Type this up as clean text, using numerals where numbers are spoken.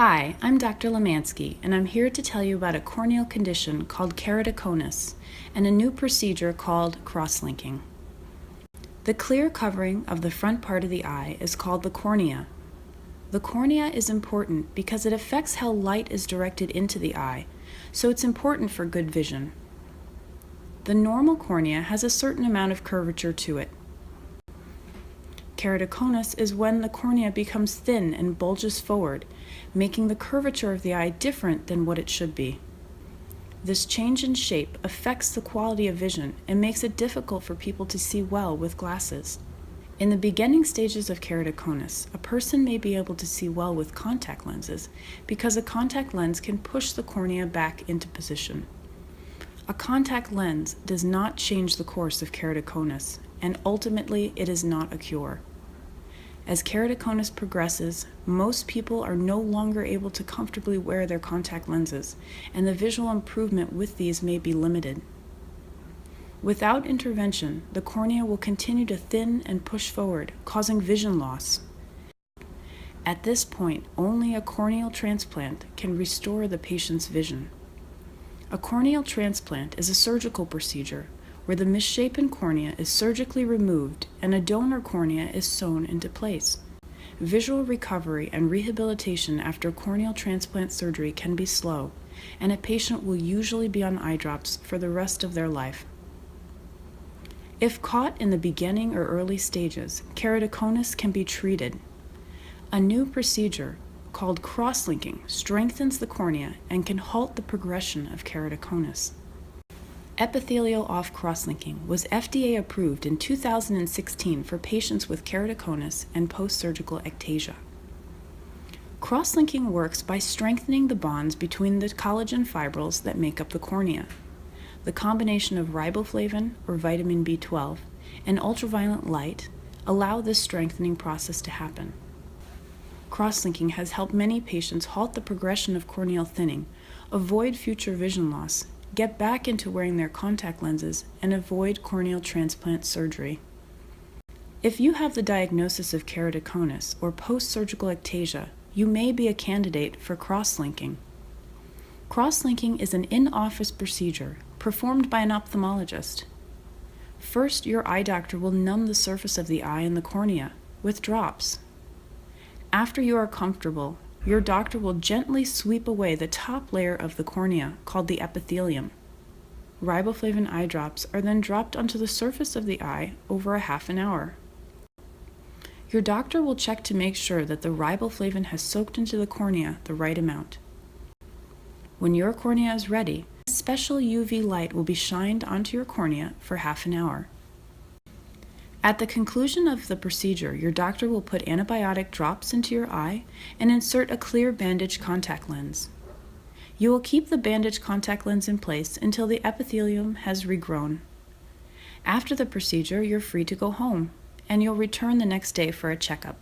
Hi, I'm Dr. Lemanski, and I'm here to tell you about a corneal condition called keratoconus and a new procedure called crosslinking. The clear covering of the front part of the eye is called the cornea. The cornea is important because it affects how light is directed into the eye, so it's important for good vision. The normal cornea has a certain amount of curvature to it. Keratoconus is when the cornea becomes thin and bulges forward, making the curvature of the eye different than what it should be. This change in shape affects the quality of vision and makes it difficult for people to see well with glasses. In the beginning stages of keratoconus, a person may be able to see well with contact lenses because a contact lens can push the cornea back into position. A contact lens does not change the course of keratoconus, and ultimately it is not a cure. As keratoconus progresses, most people are no longer able to comfortably wear their contact lenses, and the visual improvement with these may be limited. Without intervention, the cornea will continue to thin and push forward, causing vision loss. At this point, only a corneal transplant can restore the patient's vision. A corneal transplant is a surgical procedure where the misshapen cornea is surgically removed and a donor cornea is sewn into place. Visual recovery and rehabilitation after corneal transplant surgery can be slow, and a patient will usually be on eye drops for the rest of their life. If caught in the beginning or early stages, keratoconus can be treated. A new procedure called crosslinking strengthens the cornea and can halt the progression of keratoconus. Epithelial off crosslinking was FDA approved in 2016 for patients with keratoconus and post-surgical ectasia. Crosslinking works by strengthening the bonds between the collagen fibrils that make up the cornea. The combination of riboflavin, or vitamin B12, and ultraviolet light allow this strengthening process to happen. Crosslinking has helped many patients halt the progression of corneal thinning, avoid future vision loss, get back into wearing their contact lenses, and avoid corneal transplant surgery. If you have the diagnosis of keratoconus or post-surgical ectasia, you may be a candidate for crosslinking. Crosslinking is an in-office procedure performed by an ophthalmologist. First, your eye doctor will numb the surface of the eye and the cornea with drops. After you are comfortable, your doctor will gently sweep away the top layer of the cornea, called the epithelium. Riboflavin eye drops are then dropped onto the surface of the eye over a half an hour. Your doctor will check to make sure that the riboflavin has soaked into the cornea the right amount. When your cornea is ready, a special UV light will be shined onto your cornea for half an hour. At the conclusion of the procedure, your doctor will put antibiotic drops into your eye and insert a clear bandage contact lens. You will keep the bandage contact lens in place until the epithelium has regrown. After the procedure, you're free to go home, and you'll return the next day for a checkup.